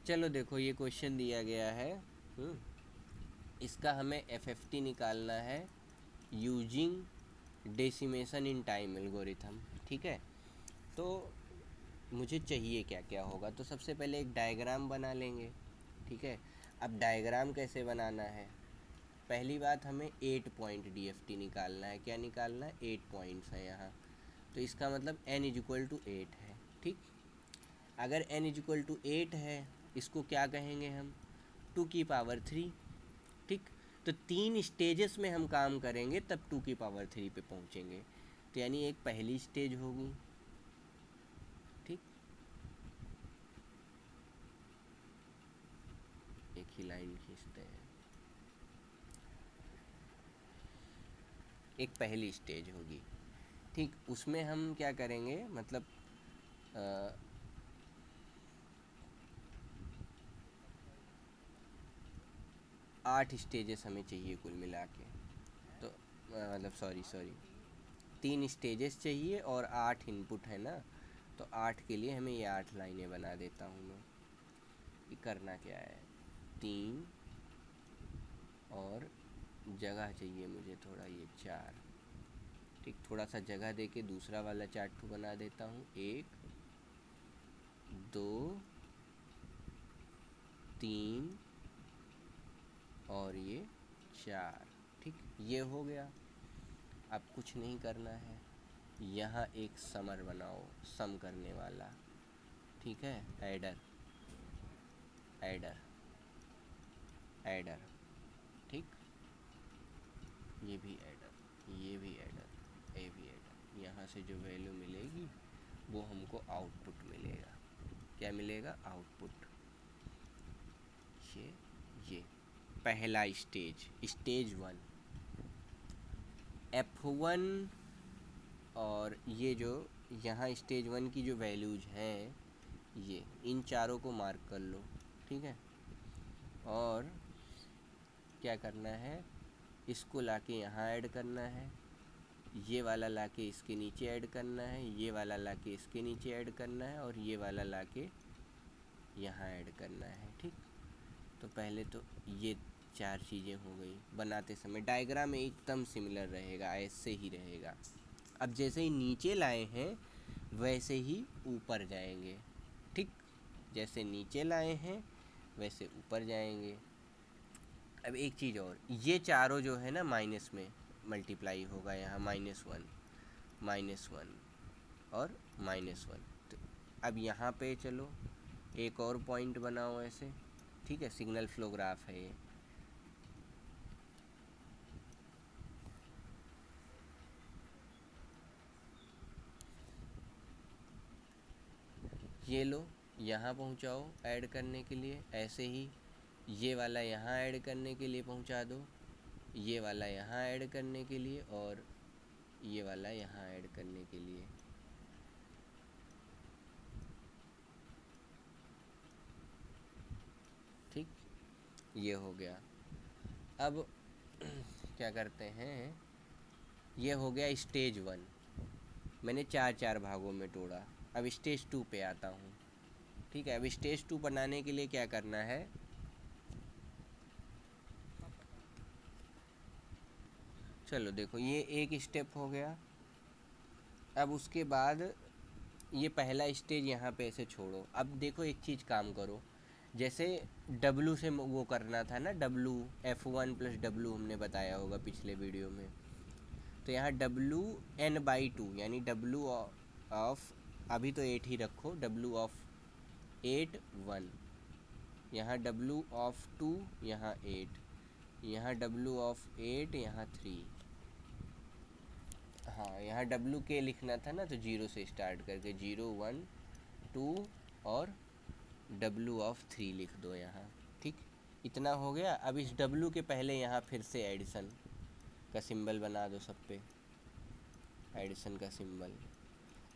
चलो देखो ये क्वेश्चन दिया गया है, इसका हमें FFT निकालना है using decimation in time algorithm. ठीक है, तो मुझे चाहिए क्या क्या होगा, तो सबसे पहले एक डायग्राम बना लेंगे। ठीक है, अब डायग्राम कैसे बनाना है, पहली बात हमें 8 पॉइंट DFT निकालना है। क्या निकालना है, 8 पॉइंट्स हैं यहाँ, तो इसका मतलब n = 8 है। ठीक, अगर n = 8 है, इसको क्या कहेंगे हम, 2⁻3। ठीक, तो 3 स्टेजेस में हम काम करेंगे तब 2⁻3 पे पहुँचेंगे। तो यानी एक पहली स्टेज होगी। ठीक, एक ही लाइन खींचते हैं, एक पहली स्टेज होगी। ठीक, उसमें हम क्या करेंगे, मतलब 8 स्टेजेस हमें चाहिए कुल मिला के। तो मतलब सॉरी 3 स्टेजेस चाहिए और 8 इनपुट है ना, तो 8 के लिए हमें ये 8 लाइनें बना देता हूँ मैं। ये करना क्या है, 3 और जगह चाहिए मुझे थोड़ा, ये 4। ठीक, थोड़ा सा जगह दे के दूसरा वाला चार्ट बना देता हूँ, 1 2 3 और ये 4। ठीक, ये हो गया। अब कुछ नहीं करना है, यहाँ एक समर बनाओ, सम करने वाला। ठीक है, एडर एडर एडर। ठीक, ये भी एडर, ये भी एडर, ये भी एडर। यहाँ से जो वैल्यू मिलेगी वो हमको आउटपुट मिलेगा। क्या मिलेगा, आउटपुट। ये पहला स्टेज, स्टेज 1 F1। और ये जो यहाँ स्टेज 1 की जो वैल्यूज हैं, ये इन चारों को मार्क कर लो। ठीक है, और क्या करना है, इसको लाके यहाँ ऐड करना है, ये वाला लाके इसके नीचे ऐड करना है, ये वाला लाके इसके नीचे ऐड करना है, और ये वाला लाके यहाँ ऐड करना है। ठीक, तो पहले तो ये 4 चीज़ें हो गई। बनाते समय डायग्राम एकदम सिमिलर रहेगा, ऐसे ही रहेगा। अब जैसे ही नीचे लाए हैं वैसे ही ऊपर जाएंगे। ठीक, जैसे नीचे लाए हैं वैसे ऊपर जाएंगे। अब एक चीज़ और, ये चारों जो है ना माइनस में मल्टीप्लाई होगा, यहाँ -1 -1 और -1। तो अब यहाँ पे चलो एक और पॉइंट बनाओ ऐसे। ठीक है, सिग्नल फ्लो ग्राफ है ये लो यहाँ पहुँचाओ ऐड करने के लिए, ऐसे ही ये वाला यहाँ ऐड करने के लिए पहुँचा दो, ये वाला यहाँ ऐड करने के लिए, और ये वाला यहाँ ऐड करने के लिए। ठीक, ये हो गया। अब क्या करते हैं, ये हो गया स्टेज 1, मैंने 4 भागों में तोड़ा। अब स्टेज 2 पे आता हूँ। ठीक है, अब स्टेज 2 बनाने के लिए क्या करना है, चलो देखो ये एक स्टेप हो गया। अब उसके बाद ये पहला स्टेज यहाँ पे ऐसे छोड़ो। अब देखो एक चीज़ काम करो, जैसे W से वो करना था ना, W F1 + W हमने बताया होगा पिछले वीडियो में। तो यहाँ W n/2 यानी W ऑफ, अभी तो 8 ही रखो, W ऑफ 8 1, यहाँ W ऑफ 2 यहाँ 8, यहाँ W ऑफ 8 यहाँ 3। हाँ, यहाँ W लिखना था ना, तो 0 से स्टार्ट करके 0 1 2 और W ऑफ 3 लिख दो यहाँ। ठीक, इतना हो गया। अब इस W के पहले यहाँ फिर से एडिशन का सिंबल बना दो सब पे, एडिशन का सिंबल।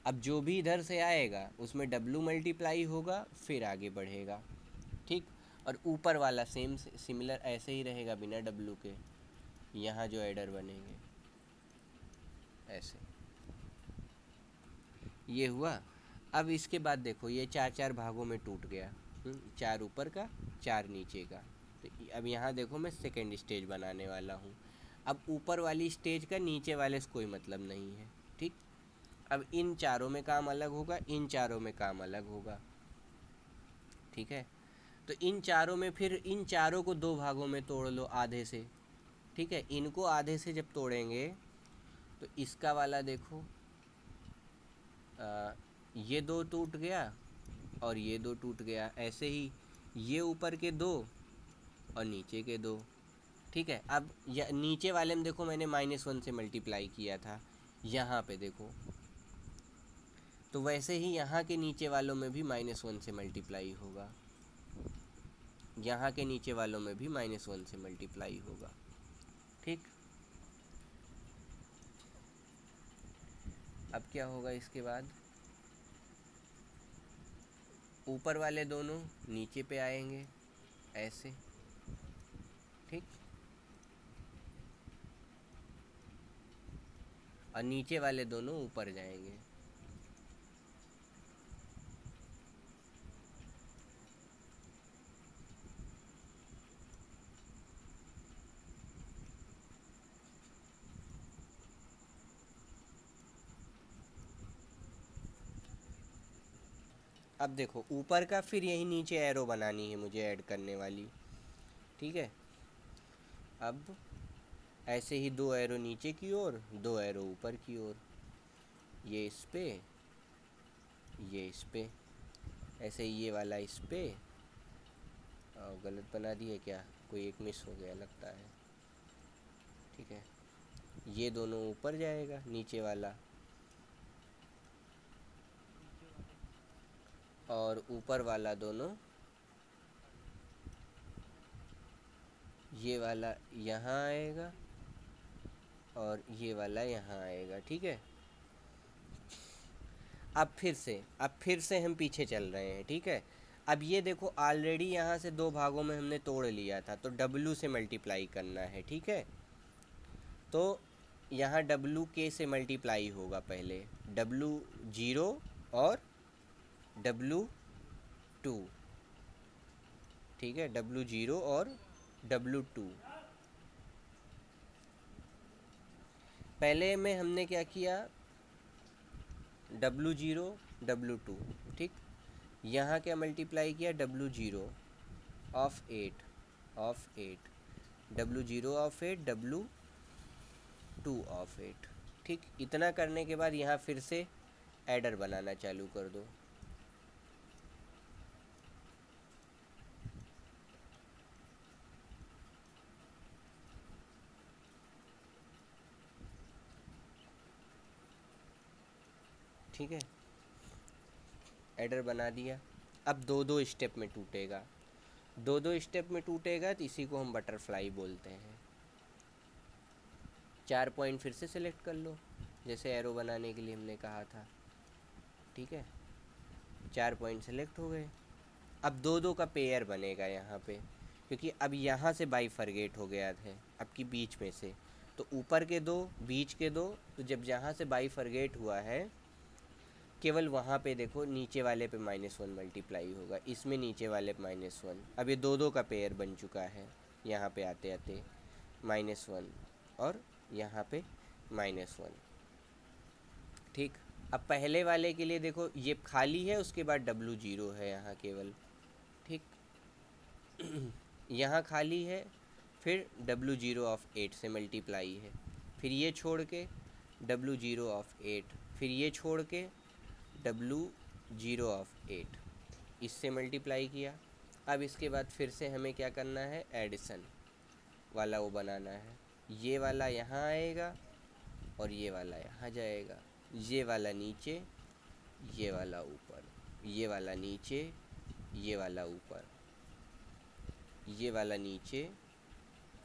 अब जो भी इधर से आएगा उसमें W मल्टीप्लाई होगा, फिर आगे बढ़ेगा। ठीक, और ऊपर वाला सेम सिमिलर ऐसे ही रहेगा बिना W के, यहाँ जो एडर बनेंगे ऐसे। ये हुआ। अब इसके बाद देखो ये 4 भागों में टूट गया। 4 ऊपर का 4 नीचे का। तो अब यहाँ देखो मैं सेकेंड स्टेज बनाने वाला हूँ। अब ऊपर वाली स्टेज का नीचे वाले से कोई मतलब नहीं है, ठीक। अब इन चारों में काम अलग होगा, इन चारों में काम अलग होगा, ठीक है। तो इन चारों में फिर इन चारों को दो भागों में तोड़ लो आधे से, ठीक है। इनको आधे से जब तोड़ेंगे तो इसका वाला देखो, ये दो टूट गया और ये दो टूट गया, ऐसे ही ये ऊपर के दो और नीचे के दो, ठीक है। अब नीचे वाले में देखो मैंने -1 से मल्टीप्लाई किया था, यहाँ पे देखो, तो वैसे ही यहाँ के नीचे वालों में भी -1 से मल्टीप्लाई होगा, यहाँ के नीचे वालों में भी -1 से मल्टीप्लाई होगा, ठीक। अब क्या होगा इसके बाद, ऊपर वाले दोनों नीचे पे आएंगे ऐसे, ठीक। और नीचे वाले दोनों ऊपर जाएंगे। अब देखो ऊपर का फिर यही नीचे एरो बनानी है मुझे ऐड करने वाली, ठीक है। अब ऐसे ही 2 एरो नीचे की ओर, 2 एरो ऊपर की ओर, ये इस पे, ये इस पे, ऐसे ही ये वाला इस पे। गलत बना दिए क्या, कोई एक मिस हो गया लगता है, ठीक है। ये दोनों ऊपर जाएगा नीचे वाला, और ऊपर वाला दोनों, ये वाला यहाँ आएगा और ये वाला यहाँ आएगा, ठीक है। अब फिर से हम पीछे चल रहे हैं, ठीक है। अब ये देखो ऑलरेडी यहाँ से दो भागों में हमने तोड़ लिया था, तो W से मल्टीप्लाई करना है, ठीक है। तो यहाँ W के से मल्टीप्लाई होगा पहले, W0 और W2, ठीक है। W0 और W2। पहले में हमने क्या किया, W0 W2, ठीक। यहाँ क्या मल्टीप्लाई किया, W0 of 8 W0 of 8 W2 of 8, ठीक। इतना करने के बाद यहाँ फिर से एडर बनाना चालू कर दो, ठीक है। एडर बना दिया। अब दो दो स्टेप में टूटेगा, दो दो स्टेप में टूटेगा, तो इसी को हम बटरफ्लाई बोलते हैं। 4 पॉइंट फिर से सिलेक्ट कर लो, जैसे एरो बनाने के लिए हमने कहा था, ठीक है। 4 पॉइंट सेलेक्ट हो गए। अब दो दो का पेयर बनेगा यहाँ पे, क्योंकि अब यहाँ से बाइफरगेट हो गया है अब की बीच में से, तो ऊपर के दो बीच के दो, तो जब जहाँ से बाइफरगेट हुआ है केवल वहाँ पे देखो नीचे वाले पे -1 मल्टीप्लाई होगा, इसमें नीचे वाले पे -1। अब ये दो दो का पेयर बन चुका है, यहाँ पे आते आते -1 और यहाँ पे -1, ठीक। अब पहले वाले के लिए देखो ये खाली है, उसके बाद W0 है यहाँ केवल, ठीक। यहाँ खाली है, फिर W0 ऑफ 8 से मल्टीप्लाई है, फिर ये छोड़ के W0 ऑफ 8, फिर ये छोड़ के W0 ऑफ 8, इससे मल्टीप्लाई किया। अब इसके बाद फिर से हमें क्या करना है, एडिशन वाला वो बनाना है। ये वाला यहाँ आएगा और ये वाला यहाँ जाएगा, ये वाला नीचे, ये वाला ऊपर, ये वाला नीचे, ये वाला ऊपर, ये वाला नीचे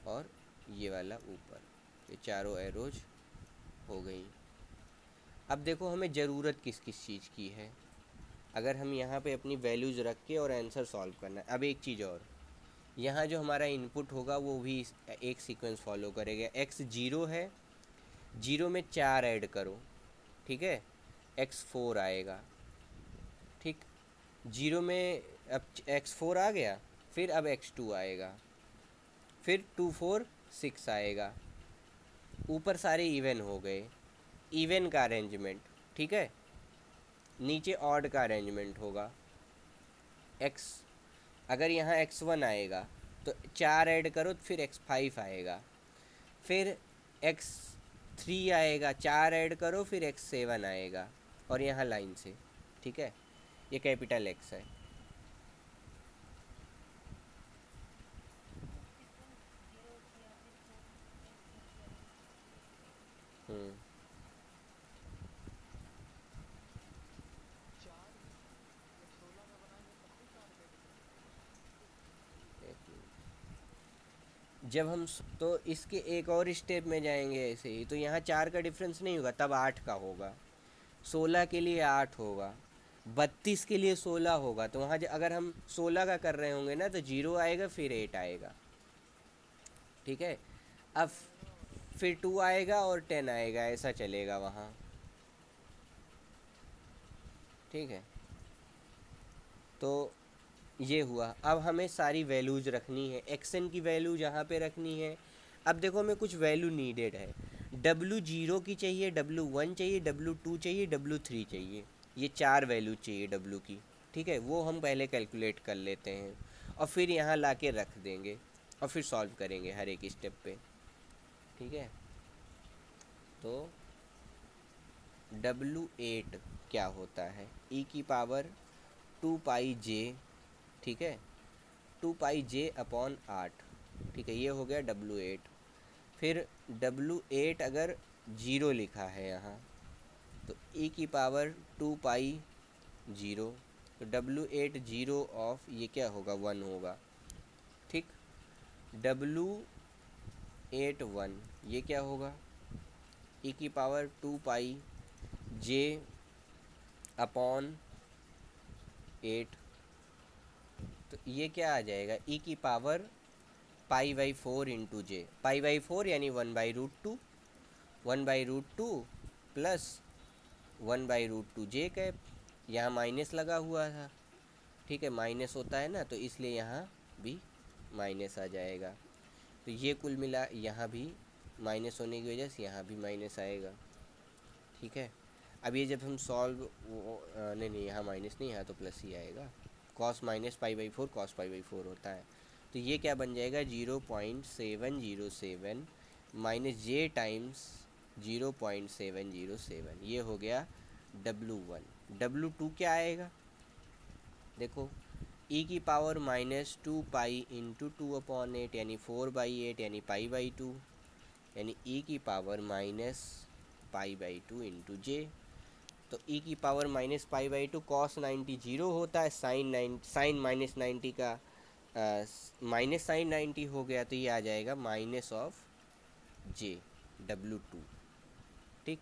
और ये वाला ऊपर, ये चारों एरोज हो गई। अब देखो हमें ज़रूरत किस किस चीज़ की है, अगर हम यहाँ पे अपनी वैल्यूज़ रख के और आंसर सॉल्व करना है। अब एक चीज़ और, यहाँ जो हमारा इनपुट होगा वो भी एक सीक्वेंस फॉलो करेगा। x 0 है, 0 में 4 ऐड करो, ठीक है, x 4 आएगा, ठीक। 0 में अब x4 आ गया, फिर अब x2 आएगा, फिर 2 4 6 आएगा, ऊपर सारे इवन हो गए, इवन का अरेंजमेंट, ठीक है। नीचे ऑड का अरेंजमेंट होगा। x अगर यहाँ x1 आएगा तो 4 ऐड करो तो फिर x5 आएगा, फिर x3 आएगा, 4 ऐड करो फिर x7 आएगा, और यहाँ लाइन से, ठीक है। ये कैपिटल X है। हम्म जब हम तो इसके एक और स्टेप में जाएंगे ऐसे ही, तो यहाँ 4 का डिफरेंस नहीं होगा, तब 8 का होगा। 16 के लिए 8 होगा, 32 के लिए 16 होगा, तो वहाँ अगर हम 16 का कर रहे होंगे ना तो 0 आएगा फिर 8 आएगा, ठीक है। अब फिर 2 आएगा और 10 आएगा, ऐसा चलेगा वहाँ, ठीक है। तो ये हुआ। अब हमें सारी वैल्यूज रखनी है, एक्सन की वैल्यू यहाँ पे रखनी है। अब देखो हमें कुछ वैल्यू नीडेड है, W0 की चाहिए, W1 चाहिए, W2 चाहिए, W3 चाहिए, ये 4 वैल्यू चाहिए W की, ठीक है। वो हम पहले कैलकुलेट कर लेते हैं और फिर यहाँ ला के रख देंगे और फिर सॉल्व करेंगे हर एक स्टेप पे, ठीक है। तो W8 क्या होता है, e की पावर 2πj, ठीक है, 2πj अपॉन 8, ठीक है, ये हो गया W8। फिर W8 अगर 0 लिखा है यहाँ तो e की पावर 2π0, तो W8 0 ऑफ ये क्या होगा, 1 होगा, ठीक। W8 1 ये क्या होगा, e की पावर 2πj अपॉन 8, तो ये क्या आ जाएगा, e की पावर π/4 इंटू जे, π/4 यानी 1/√2, 1/√2 प्लस 1/√2 जे कैप, यहाँ माइनस लगा हुआ था, ठीक है, माइनस होता है ना, तो इसलिए यहाँ भी माइनस आ जाएगा। तो ये कुल मिला, यहाँ भी माइनस होने की वजह से यहाँ भी माइनस आएगा, ठीक है। अब ये जब हम सॉल्व, नहीं यहाँ माइनस नहीं, यहाँ तो प्लस ही आएगा, कॉस माइनस π/4 कॉस π/4 होता है। तो ये क्या बन जाएगा, 0.707 माइनस जे टाइम्स 0.707, ये हो गया W1। W2 क्या आएगा, देखो, e की पावर -2π इंटू 2/8 यानी 4/8 यानी π/2, यानी e की पावर -π/2 इंटू जे। तो e की पावर -π/2 cos 90 0 होता है, साइन -90 का माइनस साइन 90 हो गया, तो ये आ जाएगा माइनस ऑफ जे W2, ठीक।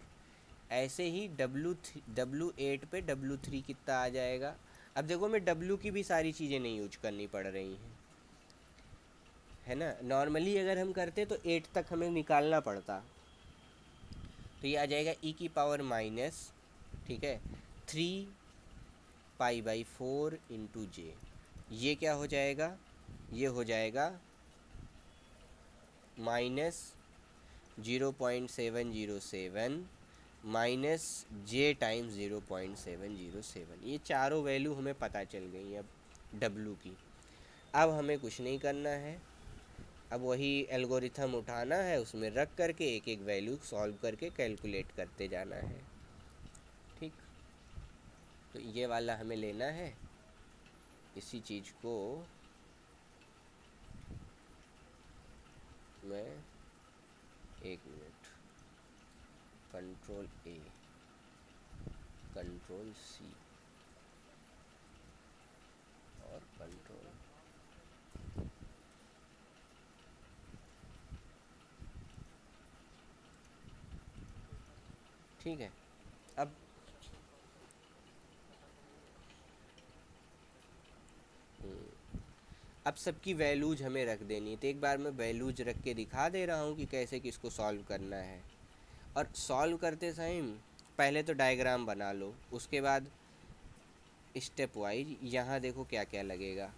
ऐसे ही W8 पे W3 कितना आ जाएगा। अब देखो मैं W की भी सारी चीज़ें नहीं यूज करनी पड़ रही हैं, है ना। नॉर्मली अगर हम करते तो 8 तक हमें निकालना पड़ता, तो ये आ जाएगा e की पावर माइनस, ठीक है, 3π/4 इंटू जे। ये क्या हो जाएगा, ये हो जाएगा -0.707 माइनस जे टाइम्स 0.707। ये चारों वैल्यू हमें पता चल गई अब W की। अब हमें कुछ नहीं करना है, अब वही एल्गोरिथम उठाना है, उसमें रख करके एक एक वैल्यू सॉल्व करके कैलकुलेट करते जाना है, ठीक। तो ये वाला हमें लेना है, इसी चीज़ को मैं, एक मिनट, Ctrl+A, Ctrl+C और कंट्रोल, ठीक है। अब सबकी वैल्यूज हमें रख देनी है, तो एक बार मैं वैल्यूज रख के दिखा दे रहा हूँ कि कैसे किसको सॉल्व करना है। और सॉल्व करते टाइम पहले तो डायग्राम बना लो, उसके बाद स्टेप वाइज यहाँ देखो क्या क्या लगेगा।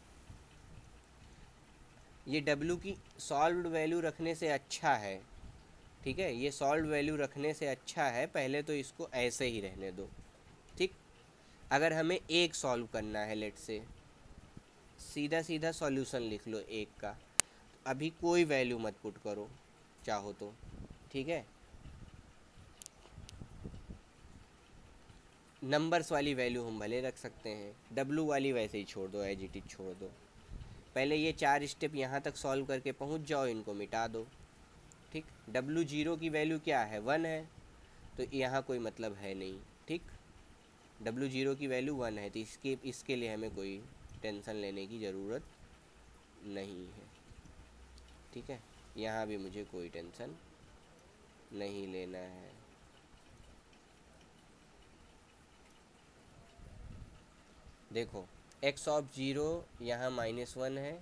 ये W की सॉल्व्ड वैल्यू रखने से अच्छा है, ठीक है, ये सॉल्व्ड वैल्यू रखने से अच्छा है, पहले तो इसको ऐसे ही रहने दो, ठीक। अगर हमें एक सॉल्व करना है, लेट से सीधा सीधा सॉल्यूशन लिख लो एक का, तो अभी कोई वैल्यू मत पुट करो चाहो तो, ठीक है। नंबर्स वाली वैल्यू हम भले रख सकते हैं, W वाली वैसे ही छोड़ दो, एज इट इज छोड़ दो। पहले ये 4 स्टेप यहाँ तक सॉल्व करके पहुँच जाओ, इनको मिटा दो, ठीक। W0 की वैल्यू क्या है, 1 है, तो यहाँ कोई मतलब है नहीं, ठीक। W0 की वैल्यू 1 है, तो इसके लिए हमें कोई टेंशन लेने की ज़रूरत नहीं है, ठीक है। यहाँ भी मुझे कोई टेंशन नहीं लेना है। देखो x ऑफ 0 यहाँ -1 है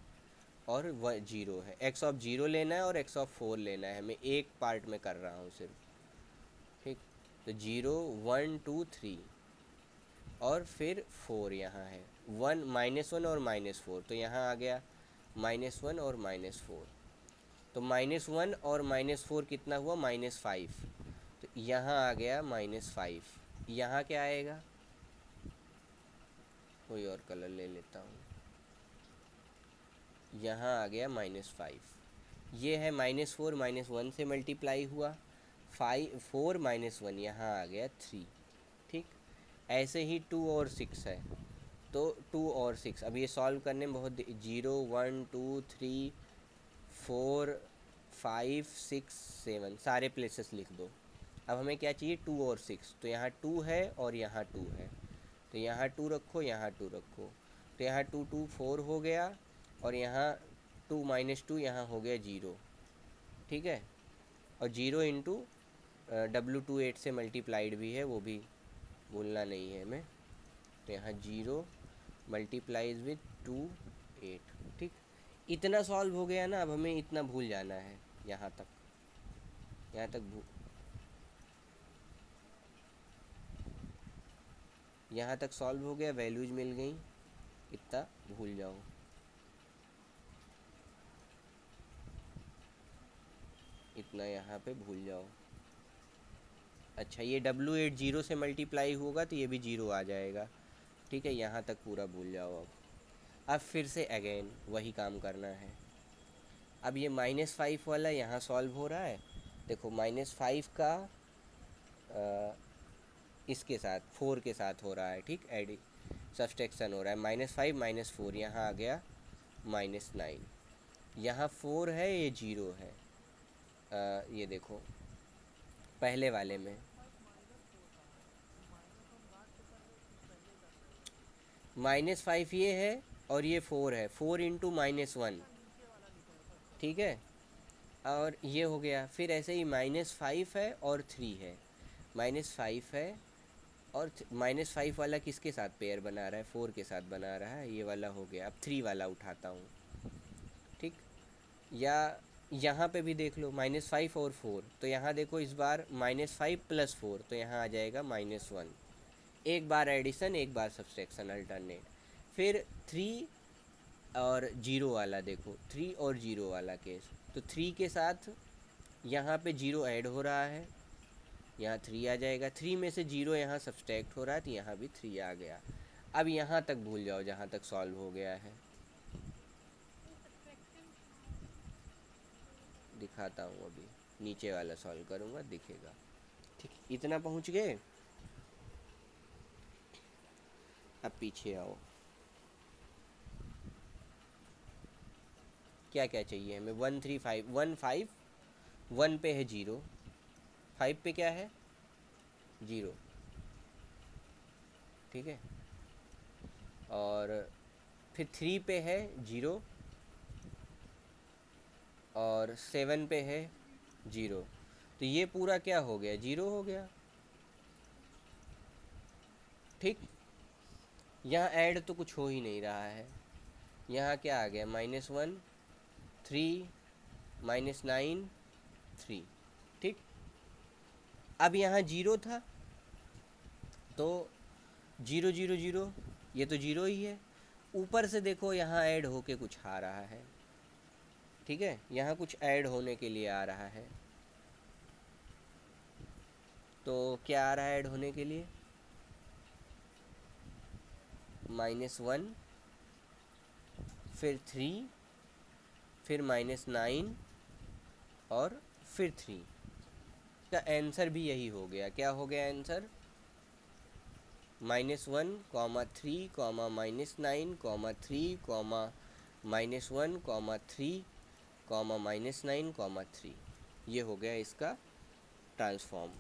और 0 है, x ऑफ 0 लेना है और x ऑफ 4 लेना है, मैं एक पार्ट में कर रहा हूँ सिर्फ, ठीक। तो 0 1 2 3 और फिर 4 यहाँ है, -1 और -4, तो यहाँ आ गया -1 और -4, तो -1 और -4 कितना हुआ, -5, तो यहाँ आ गया -5। यहाँ क्या आएगा, कोई और कलर ले लेता हूँ, यहाँ आ गया -5। ये है -4 -1 से मल्टीप्लाई हुआ, 4 -1 यहाँ आ गया 3, ठीक। ऐसे ही 2 और 6 है, तो 2 और 6 अब ये सॉल्व करने में बहुत 0 1 2 3 4 5 6 7 सारे प्लेसेस लिख दो। अब हमें क्या चाहिए, 2 और 6, तो यहाँ 2 है और यहाँ 2 है, तो यहाँ 2 रखो, यहाँ 2 रखो, तो यहाँ 2 2 4 हो गया, और यहाँ 2 -2 यहाँ हो गया 0, ठीक है। और 0 इंटू W28 से मल्टीप्लाइड भी है, वो भी भूलना नहीं है हमें, तो यहाँ 0 मल्टीप्लाइज विथ 2 8, ठीक। इतना सॉल्व हो गया ना, अब हमें इतना भूल जाना है, यहाँ तक, यहाँ तक यहाँ तक सॉल्व हो गया, वैल्यूज मिल गई, इतना भूल जाओ। इतना यहाँ पे भूल जाओ। अच्छा, ये W8 0 से मल्टीप्लाई होगा तो ये भी 0 आ जाएगा, ठीक है, यहाँ तक पूरा भूल जाओ। अब फिर से अगेन वही काम करना है। अब ये -5 वाला यहाँ सॉल्व हो रहा है, देखो -5 का इसके साथ 4 के साथ हो रहा है, ठीक, एडिंग सब्सट्रैक्शन हो रहा है, -5 -4 यहाँ आ गया -9, यहाँ 4 है, ये 0 है। ये देखो पहले वाले में -5 ये है और ये 4 है, 4 इंटू -1, ठीक है, और ये हो गया। फिर ऐसे ही -5 है और 3 है, -5 है और -5 वाला किसके साथ पेयर बना रहा है, 4 के साथ बना रहा है, ये वाला हो गया। अब 3 वाला उठाता हूँ, ठीक। या यहाँ पे भी देख लो -5 और 4, तो यहाँ देखो इस बार -5 + 4, तो यहाँ आ जाएगा -1, एक बार एडिशन एक बार सब्सट्रैक्शन अल्टरनेट। फिर 3 और 0 वाला देखो, 3 और 0 वाला केस, तो 3 के साथ यहाँ पे 0 ऐड हो रहा है, यहाँ 3 आ जाएगा, 3 में से 0 यहाँ सब्सट्रैक्ट हो रहा है, तो यहाँ भी 3 आ गया। अब यहाँ तक भूल जाओ जहाँ तक सॉल्व हो गया है, दिखाता हूँ, अभी नीचे वाला सॉल्व करूँगा दिखेगा, ठीक। इतना पहुँच गए, अब पीछे आओ, क्या क्या चाहिए हमें, 1 3 5 1 5, 1 पे है 0, 5 पे क्या है 0, ठीक है, और फिर 3 पे है 0 और 7 पे है 0, तो ये पूरा क्या हो गया, 0 हो गया, ठीक। यहाँ ऐड तो कुछ हो ही नहीं रहा है, यहाँ क्या आ गया, -1 3 -9 3, ठीक। अब यहाँ 0 था, तो 0 0 0 ये तो 0 ही है। ऊपर से देखो यहाँ ऐड होके कुछ आ रहा है, ठीक है, यहाँ कुछ ऐड होने के लिए आ रहा है। तो क्या आ रहा है ऐड होने के लिए? -1, फिर 3, फिर -9 और फिर 3 का आंसर भी यही हो गया। क्या हो गया आंसर? -1, -3, -9, -3, -1, -3, -9, -3, ये हो गया इसका ट्रांसफॉर्म।